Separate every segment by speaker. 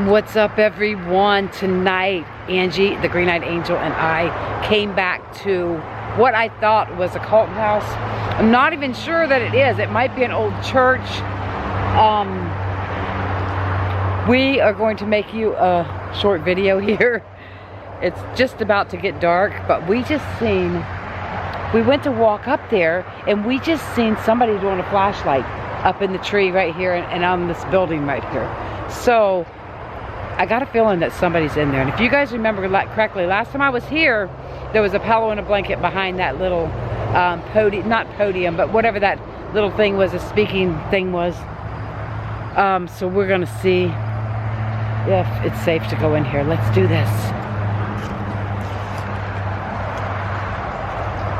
Speaker 1: What's up, everyone? Tonight, Angie, the Green-Eyed Angel, and I came back to what I thought was a cult house. I'm not even sure that it is. It might be an old church. We are going to make you a short video here. It's just about to get dark, but we went to walk up there, and we just seen somebody doing a flashlight up in the tree right here and on this building right here. So I got a feeling that somebody's in there. And if you guys remember correctly, last time I was here, there was a pillow and a blanket behind that little podium, not podium, but whatever that little thing was, a speaking thing was. So we're gonna see if it's safe to go in here. Let's do this.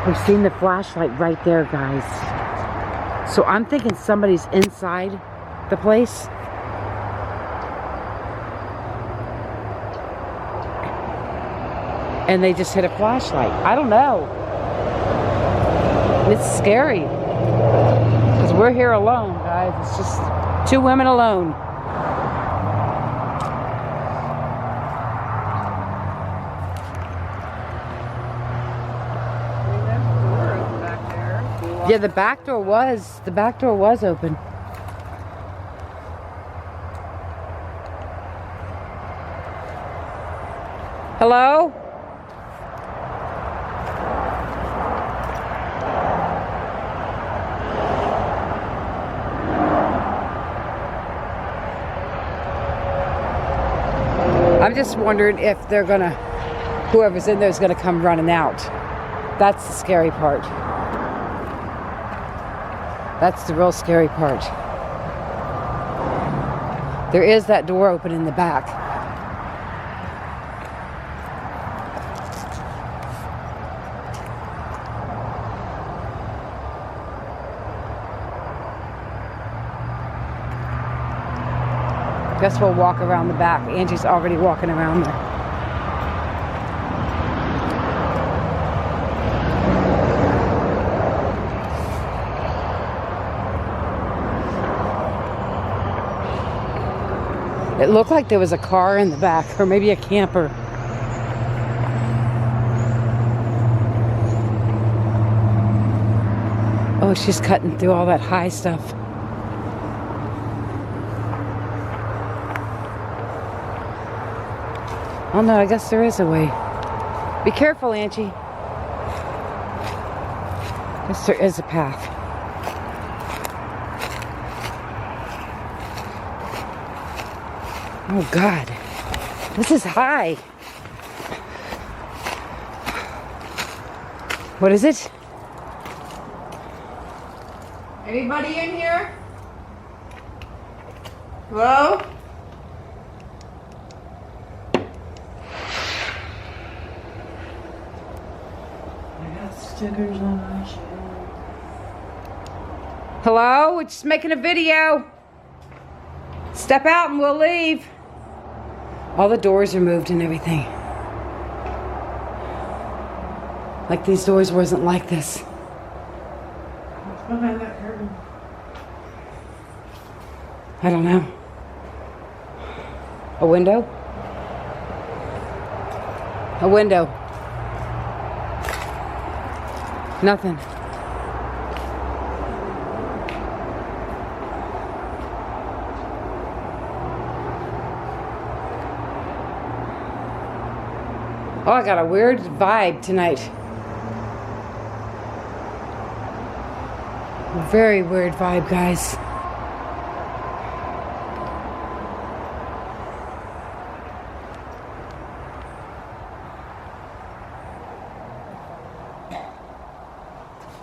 Speaker 1: We've seen the flashlight right there, guys. So I'm thinking somebody's inside the place. And they just hit a flashlight. I don't know. It's scary. Because we're here alone, guys. It's just two women alone. Yeah, the back door was open. Hello? I'm just wondering if they're gonna, whoever's in there is gonna come running out. That's the scary part. That's the real scary part. There is that door open in the back. Guess we'll walk around the back. Angie's already walking around there. It looked like there was a car in the back, or maybe a camper. Oh, she's cutting through all that high stuff. Oh no, I guess there is a way. Be careful, Angie. Yes, there is a path. Oh God, this is high. What is it?
Speaker 2: Anybody in here? Hello? Stickers on my shirt.
Speaker 1: Hello? We're just making a video. Step out and we'll leave. All the doors are moved and everything. Like these doors wasn't like this.
Speaker 2: What's behind that curtain?
Speaker 1: I don't know. A window? A window. Nothing. Oh, I got a weird vibe tonight. Very weird vibe, guys.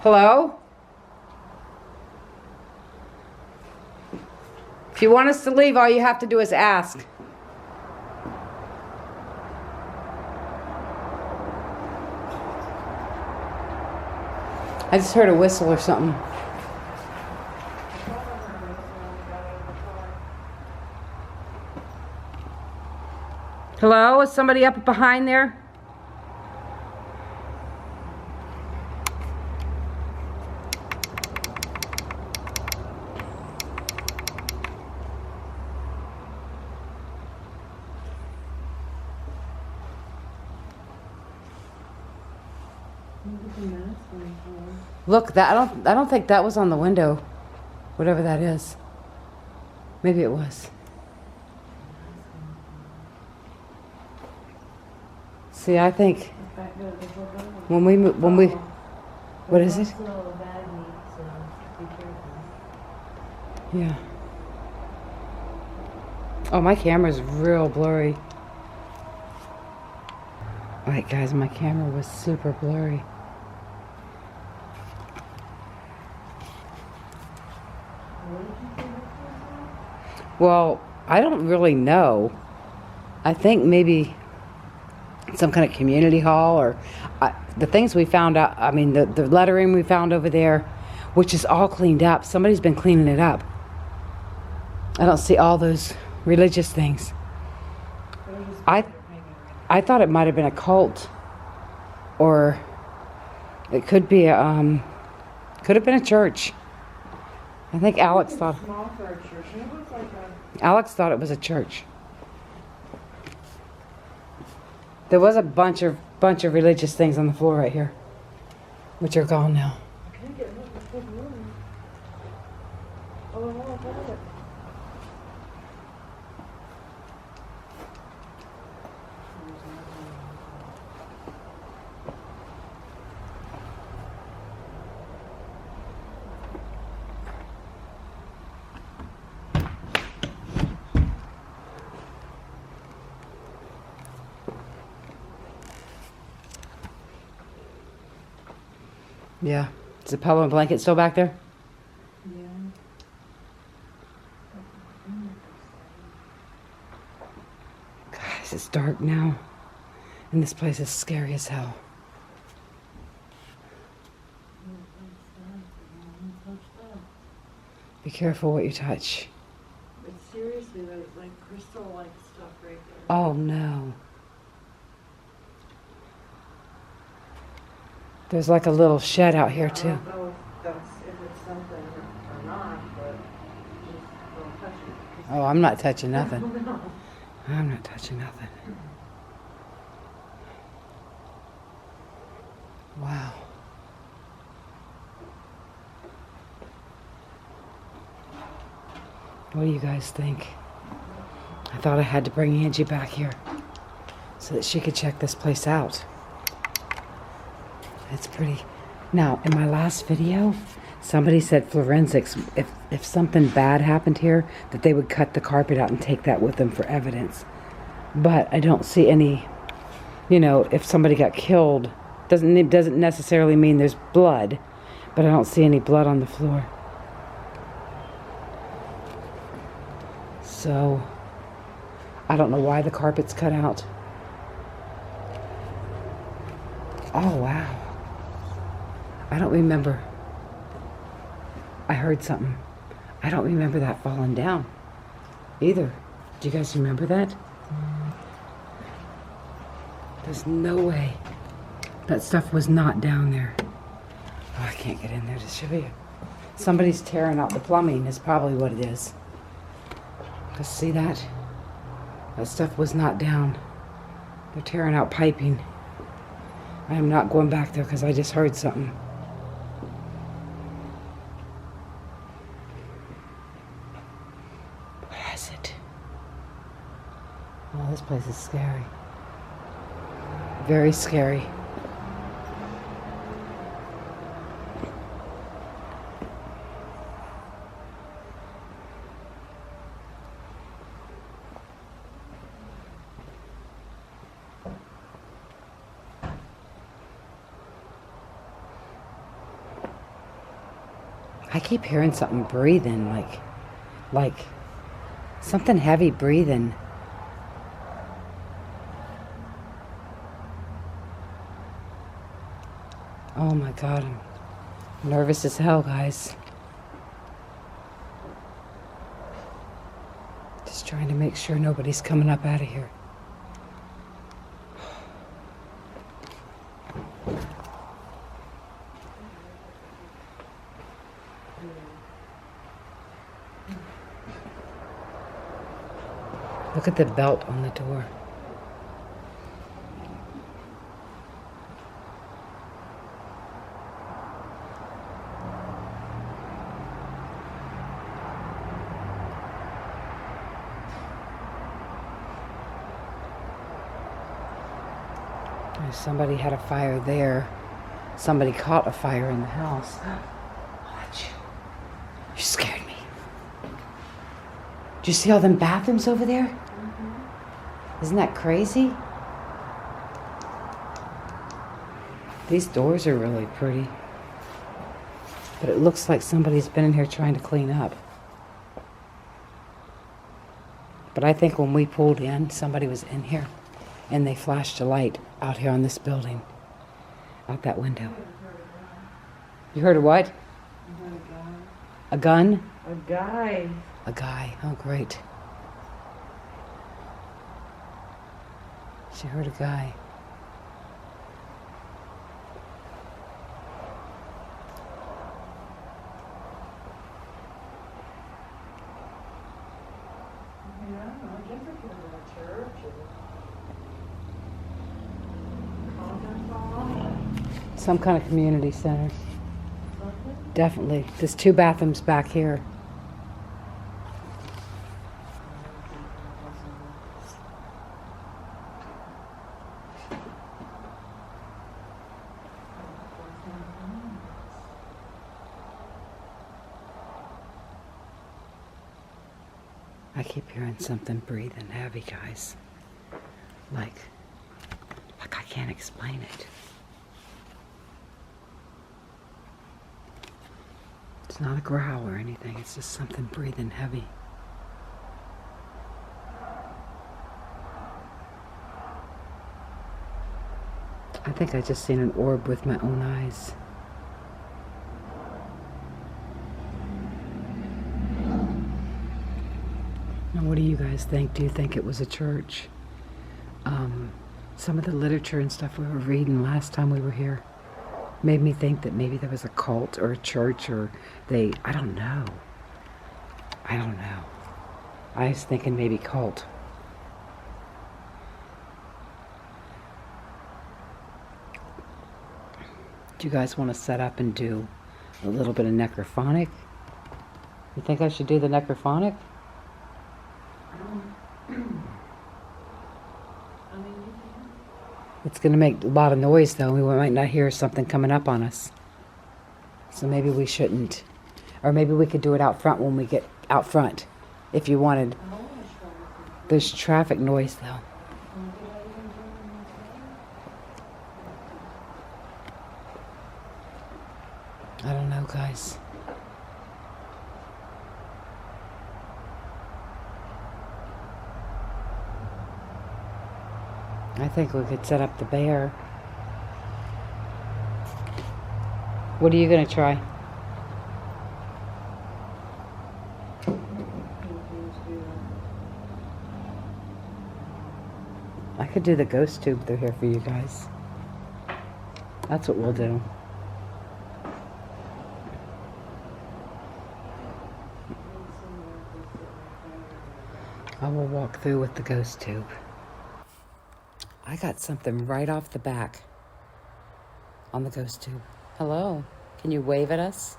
Speaker 1: Hello? If you want us to leave, all you have to do is ask. I just heard a whistle or something. Hello? Is somebody up behind there? Look, that I don't think that was on the window. Whatever that is. Maybe it was. See, I think when we what is it? Yeah. Oh, my camera's real blurry. Alright guys, my camera was super blurry. Well, I don't really know. I think maybe some kind of community hall, or the things we found out, I mean the lettering we found over there, which is all cleaned up. Somebody's been cleaning it up. I don't see all those religious things. I thought it might have been a cult, or it could be could have been a church. I think Alex thought it was a church. There was a bunch of religious things on the floor right here, which are gone now. Yeah. Is the pillow and blanket still back there?
Speaker 2: Yeah.
Speaker 1: Guys, it's dark now. And this place is scary as hell. Be careful what you touch.
Speaker 2: But seriously, there's like crystal-like stuff right there.
Speaker 1: Oh no. There's like a little shed out here too.
Speaker 2: I don't know if it's something or not, but just don't touch it.
Speaker 1: Oh, I'm not touching nothing.
Speaker 2: No.
Speaker 1: I'm not touching nothing. Wow. What do you guys think? I thought I had to bring Angie back here so that she could check this place out. It's pretty. Now, in my last video, somebody said forensics, if something bad happened here, that they would cut the carpet out and take that with them for evidence. But I don't see any, you know, if somebody got killed, it doesn't necessarily mean there's blood, but I don't see any blood on the floor. So, I don't know why the carpet's cut out. Oh, wow. I don't remember. I heard something. I don't remember that falling down either. Do you guys remember that? There's no way. That stuff was not down there. Oh, I can't get in there to show you. Somebody's tearing out the plumbing is probably what it is. Because see that? That stuff was not down. They're tearing out piping. I am not going back there because I just heard something. What is it? Oh, this place is scary. Very scary. I keep hearing something breathing, like something heavy breathing. Oh my God, I'm nervous as hell, guys. Just trying to make sure nobody's coming up out of here. Look at the belt on the door. Somebody had a fire there. Somebody caught a fire in the house. You scared me. Do you see all them bathrooms over there? Mm-hmm. Isn't that crazy? These doors are really pretty. But it looks like somebody's been in here trying to clean up. But I think when we pulled in, somebody was in here and they flashed a light out here on this building. Out that window. You heard a what? A gun?
Speaker 2: A guy.
Speaker 1: A guy. Oh, great. She heard a guy.
Speaker 2: Yeah, I guess it could have been a church or conference hall.
Speaker 1: Some kind of community center.
Speaker 2: Something.
Speaker 1: Definitely. There's 2 bathrooms back here. I keep hearing something breathing heavy, guys. Like I can't explain it. It's not a growl or anything. It's just something breathing heavy. I think I just seen an orb with my own eyes. Now, what do you guys think? Do you think it was a church? Some of the literature and stuff we were reading last time we were here made me think that maybe there was a cult or a church or I don't know. I don't know. I was thinking maybe cult. Do you guys want to set up and do a little bit of necrophonic? You think I should do the necrophonic? It's going to make a lot of noise, though. We might not hear something coming up on us. So maybe we shouldn't. Or maybe we could do it out front when we get out front, if you wanted. There's traffic noise, though. I don't know, guys. I think we could set up the bear. What are you going to try? I could do the ghost tube through here for you guys. That's what we'll do. I will walk through with the ghost tube. I got something right off the back on the ghost tube. Hello, can you wave at us?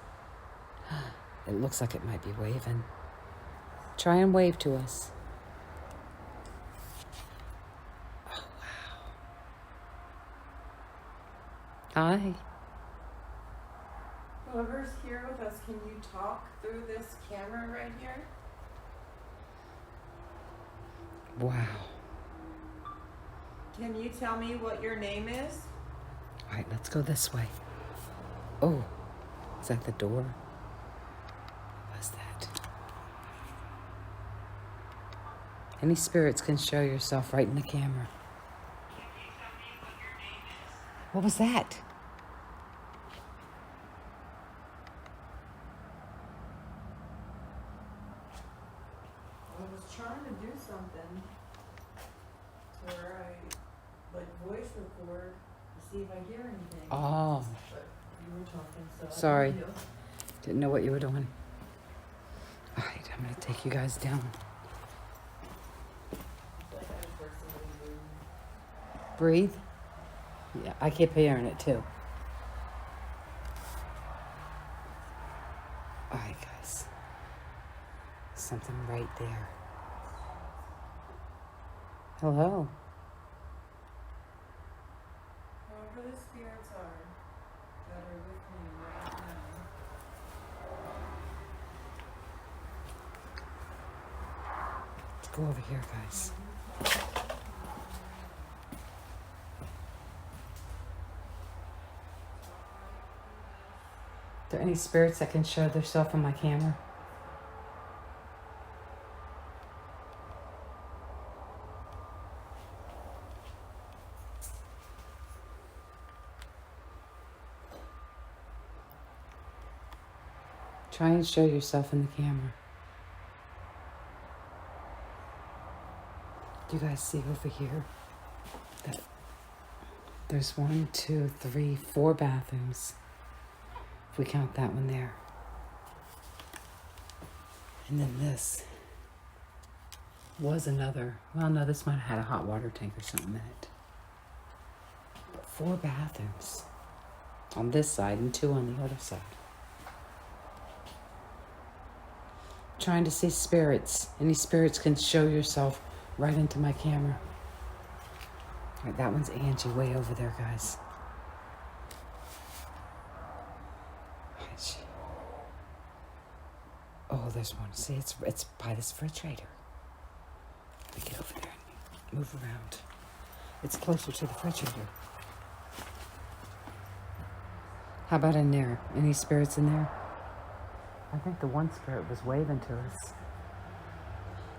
Speaker 1: It looks like it might be waving. Try and wave to us. Oh, wow. Hi.
Speaker 2: Whoever's here with us, can you talk through this camera right here?
Speaker 1: Wow.
Speaker 2: Can you tell me what your name is?
Speaker 1: All right, let's go this way. Oh, is that the door? What's that? Any spirits can show yourself right in the camera.
Speaker 2: Can you tell me what your name is?
Speaker 1: What was that?
Speaker 2: I was trying to do something where I voice record to see if I hear anything.
Speaker 1: Oh.
Speaker 2: But you were talking, so
Speaker 1: Sorry.
Speaker 2: I didn't know.
Speaker 1: Didn't know what you were doing. All right, I'm gonna take you guys down.
Speaker 2: Like I just heard somebody move.
Speaker 1: Breathe. Yeah, I keep hearing it too. All right, guys. Something right there. Hello.
Speaker 2: spirits are that are with me right now.
Speaker 1: Let's go over here, guys. Are there any spirits that can show themselves on my camera? Try and show yourself in the camera. Do you guys see over here that there's 1, 2, 3, 4 bathrooms, if we count that one there. And then this was another, well, no, this might have had a hot water tank or something in it. 4 bathrooms on this side and 2 on the other side. Trying to see spirits. Any spirits can show yourself right into my camera. All right, that one's Angie way over there, guys. Oh, there's one. See, it's by this refrigerator. Let me get over there and move around. It's closer to the refrigerator. How about in there? Any spirits in there? I think the one spirit was waving to us.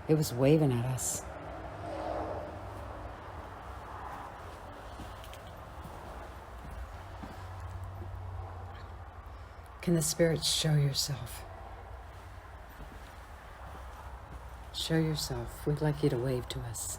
Speaker 1: It was waving at us. Can the spirits show yourself? Show yourself. We'd like you to wave to us.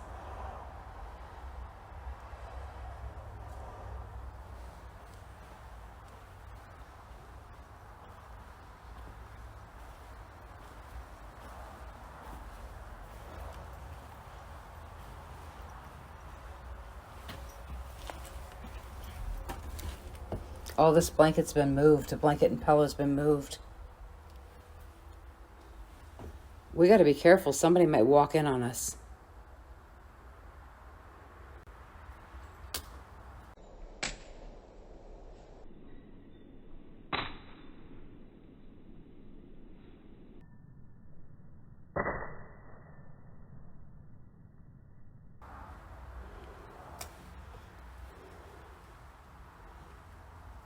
Speaker 1: Oh, this blanket's been moved. The blanket and pillow's been moved. We got to be careful. Somebody might walk in on us.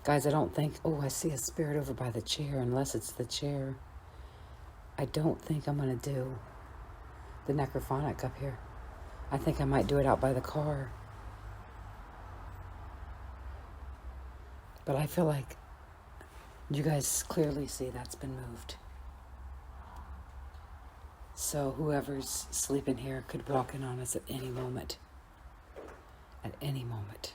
Speaker 1: Guys, I don't think... Oh, I see a spirit over by the chair, unless it's the chair. I don't think I'm going to do the necrophonic up here. I think I might do it out by the car. But I feel like you guys clearly see that's been moved. So whoever's sleeping here could walk in on us at any moment. At any moment.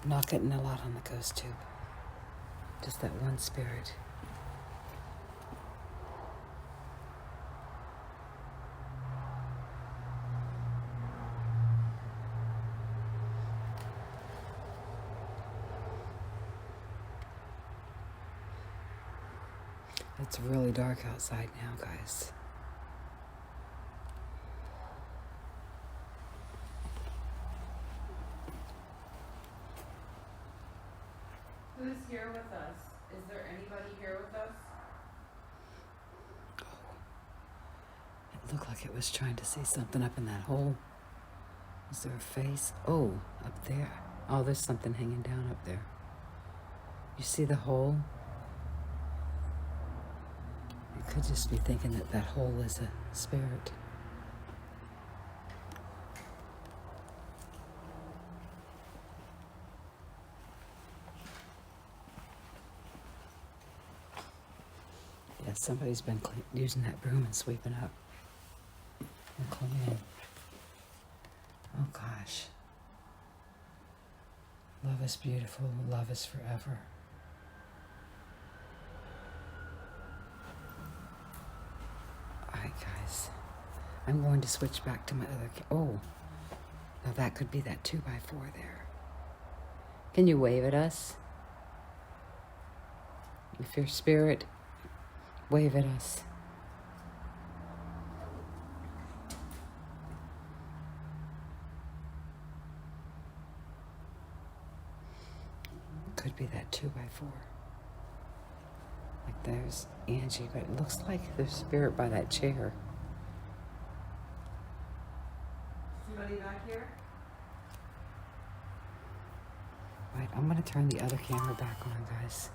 Speaker 1: I'm not getting a lot on the ghost tube. Just that one spirit. It's really dark outside now, guys.
Speaker 2: Who's here with us? Is there anybody here with us?
Speaker 1: It looked like it was trying to see something up in that hole. Is there a face? Oh, up there. Oh, there's something hanging down up there. You see the hole? It could just be thinking that that hole is a spirit. Yeah, somebody's been using that broom and sweeping up and cleaning. Oh gosh. Love is beautiful. Love is forever. Alright, guys. I'm going to switch back to my other... Oh. Now that could be that 2x4 there. Can you wave at us? If you're spirit, wave at us. could be that 2x4. Like there's Angie, but it looks like there's spirit by that chair.
Speaker 2: Somebody back here?
Speaker 1: Right, I'm gonna turn the other camera back on, guys.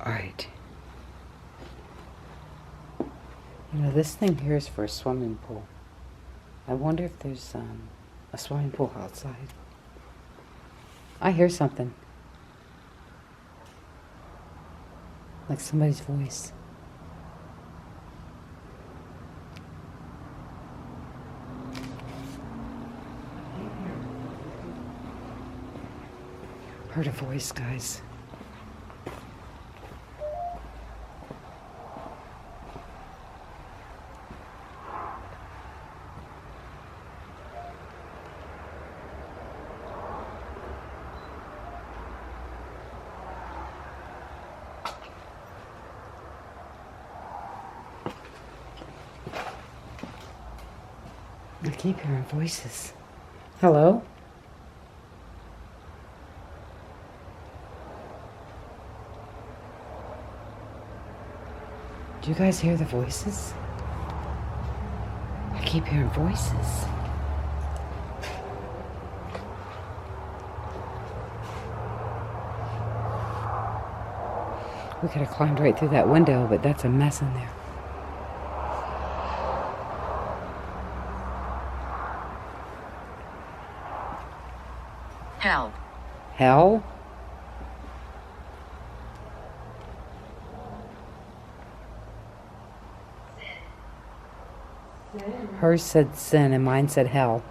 Speaker 1: All right. You know, this thing here is for a swimming pool. I wonder if there's a swimming pool outside. I hear something. Like somebody's voice. Heard a voice, guys. I keep hearing voices. Hello? Do you guys hear the voices? I keep hearing voices. We could have climbed right through that window, but that's a mess in there.
Speaker 3: Hell.
Speaker 1: Hell?
Speaker 2: Sin.
Speaker 1: Hers said sin and mine said hell.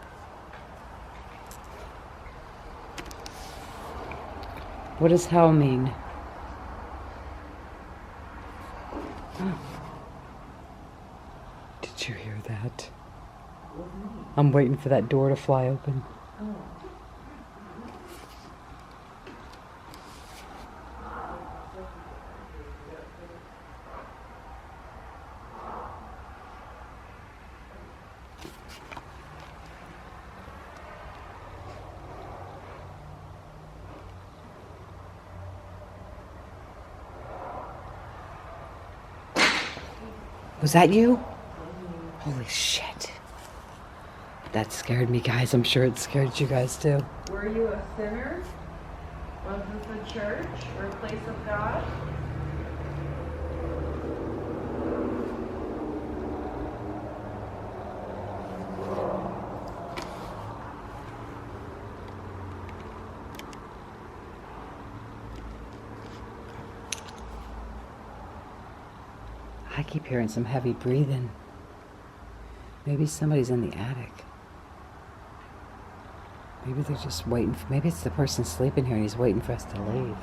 Speaker 1: What does hell mean? Oh. Did you hear that? I'm waiting for that door to fly open.
Speaker 2: Oh.
Speaker 1: Was that you? Holy shit. That scared me, guys. I'm sure it scared you guys too.
Speaker 2: Were you a sinner? Was this a church or a place of God?
Speaker 1: I keep hearing some heavy breathing. Maybe somebody's in the attic. Maybe they're just waiting for, maybe it's the person sleeping here and he's waiting for us to leave.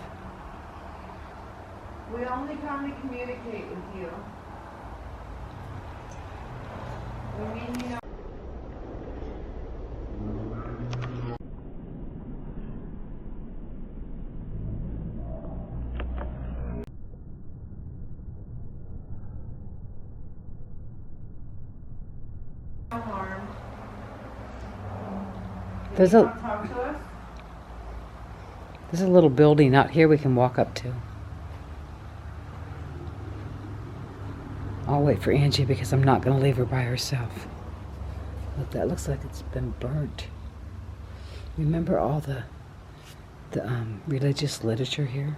Speaker 2: We only come to communicate with you. We mean you know. No harm.
Speaker 1: There's
Speaker 2: You
Speaker 1: a,
Speaker 2: wanna talk to us?
Speaker 1: there's a little building out here we can walk up to. I'll wait for Angie because I'm not going to leave her by herself. Look, that looks like it's been burnt. Remember all the religious literature here?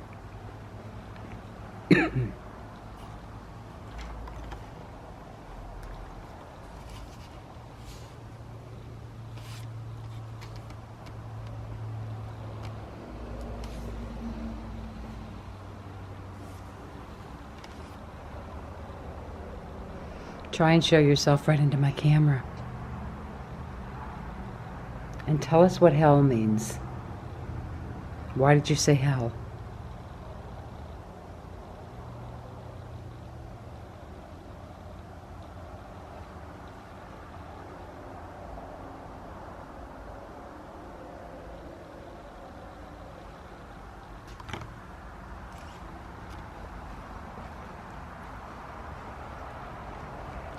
Speaker 1: Try and show yourself right into my camera. And tell us what hell means. Why did you say hell?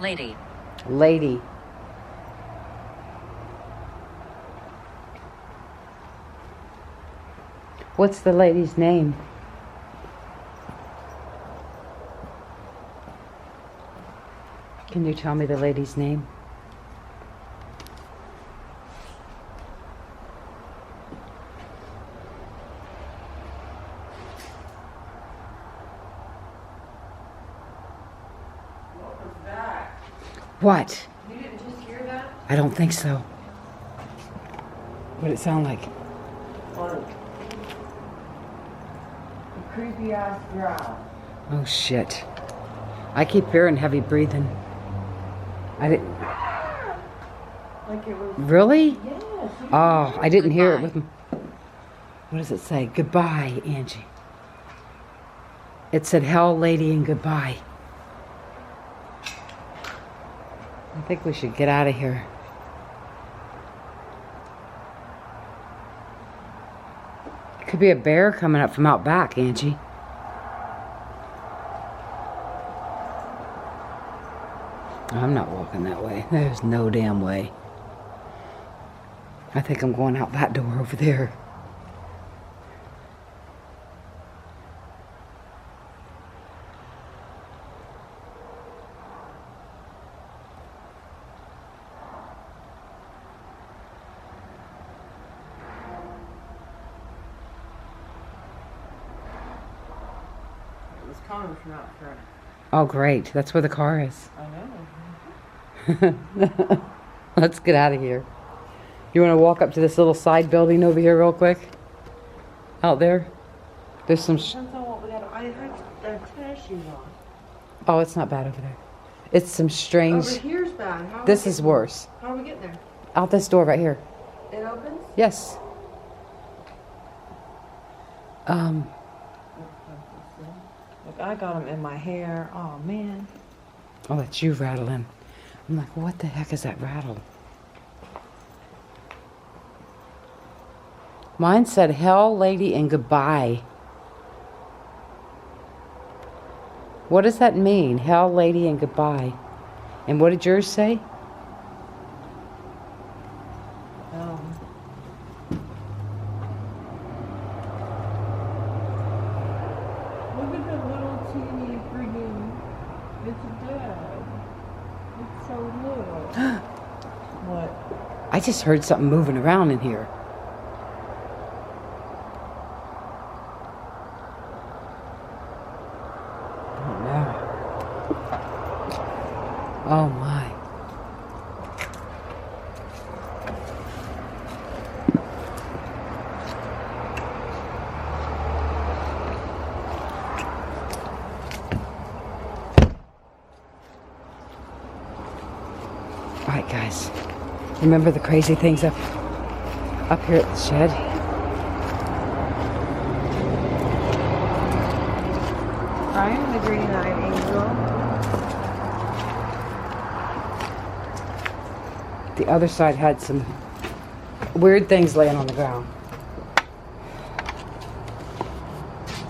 Speaker 3: Lady.
Speaker 1: Lady. What's the lady's name? Can you tell me the lady's name?
Speaker 2: What was that?
Speaker 1: What?
Speaker 2: You didn't just hear that?
Speaker 1: I don't think so. What did it sound like?
Speaker 2: Like a creepy ass growl.
Speaker 1: Oh shit. I keep hearing heavy breathing. I didn't.
Speaker 2: Like it was.
Speaker 1: Really?
Speaker 2: Yes.
Speaker 1: Oh, I didn't hear it
Speaker 3: Goodbye.
Speaker 1: with. What does it say? Goodbye, Angie. It said hell, lady, and goodbye. I think we should get out of here. Could be a bear coming up from out back, Angie. I'm not walking that way. There's no damn way. I think I'm going out that door over there.
Speaker 2: It was coming from out front.
Speaker 1: Oh, great. That's where the car is.
Speaker 2: I know.
Speaker 1: Let's get out of here. You want to walk up to this little side building over here real quick? Out there? There's some...
Speaker 2: Depends on what we got. I had the tennis shoes on.
Speaker 1: Oh, it's not bad over there. It's some strange...
Speaker 2: Over here's bad. How are
Speaker 1: This
Speaker 2: we
Speaker 1: is
Speaker 2: getting-
Speaker 1: worse.
Speaker 2: How are we getting there?
Speaker 1: Out this door right here.
Speaker 2: It opens?
Speaker 1: Yes.
Speaker 2: Look, I got them in my hair. Oh, man.
Speaker 1: Oh, that's you rattling. I'm like, what the heck is that rattle? Mine said hell, lady, and goodbye. What does that mean? Hell, lady, and goodbye. And what did yours say?
Speaker 2: Look at the little teeny friggin'. It's dead. It's so little. What?
Speaker 1: I just heard something moving around in here. Oh no. Oh my. All right, guys. Remember the crazy things up here at the shed?
Speaker 2: I am the green-eyed angel.
Speaker 1: The other side had some weird things laying on the ground.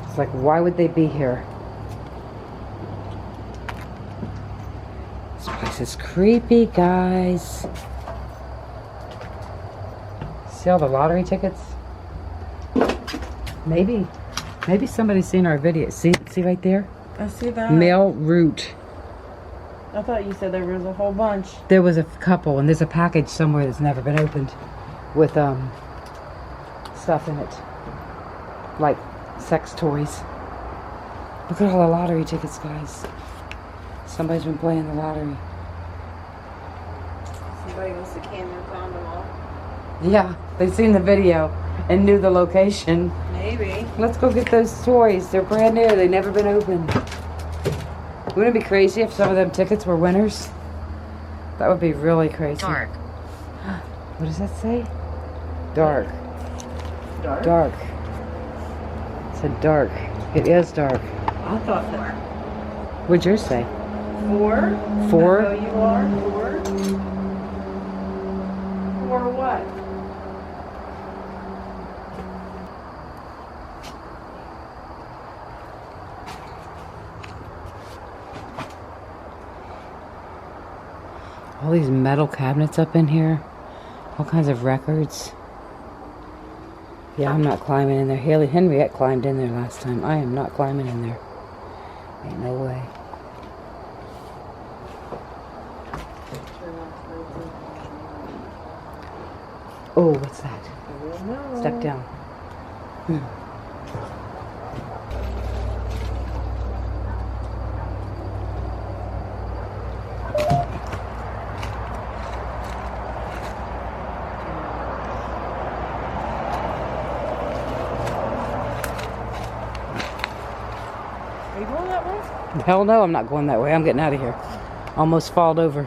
Speaker 1: It's like, why would they be here? This place is creepy, guys. See all the lottery tickets? Maybe somebody's seen our video. See right there?
Speaker 2: I see that.
Speaker 1: Mail route.
Speaker 2: I thought you said there was a whole bunch.
Speaker 1: There was a couple, and there's a package somewhere that's never been opened with stuff in it, like sex toys. Look at all the lottery tickets, guys. Somebody's been playing the lottery.
Speaker 2: Somebody must have came and found them all.
Speaker 1: Yeah, they seen the video and knew the location.
Speaker 2: Maybe.
Speaker 1: Let's go get those toys. They're brand new. They've never been opened. Wouldn't it be crazy if some of them tickets were winners? That would be really crazy.
Speaker 3: Dark.
Speaker 1: What does that say? Dark.
Speaker 2: Dark?
Speaker 1: Dark. said dark. It is dark.
Speaker 2: I thought that.
Speaker 1: What'd yours say?
Speaker 2: 4?
Speaker 1: 4?
Speaker 2: That's how you are? 4? 4 what?
Speaker 1: All these metal cabinets up in here. All kinds of records. Yeah, I'm not climbing in there. Henriette climbed in there last time. I am not climbing in there. Ain't no way. Oh, what's that? Step down.
Speaker 2: Are you going that way?
Speaker 1: Hell no, I'm not going that way. I'm getting out of here. Almost falled over.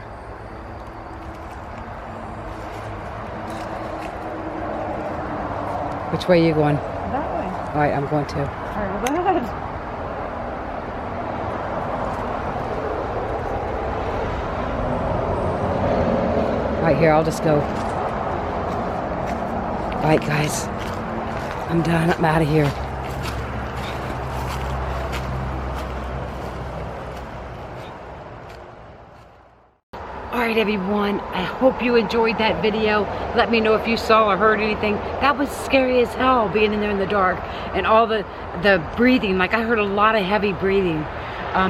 Speaker 1: Which way are you going?
Speaker 2: That way.
Speaker 1: Alright, I'm going to.
Speaker 2: Alright, well, go ahead.
Speaker 1: Right here, I'll just go. Alright, guys. I'm done. I'm out of here. Alright everyone, I hope you enjoyed that video. Let me know if you saw or heard anything. That was scary as hell, being in there in the dark. And all the breathing, like I heard a lot of heavy breathing.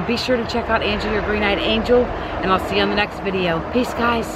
Speaker 1: Be sure to check out Angie, your Green-Eyed Angel. And I'll see you on the next video. Peace, guys.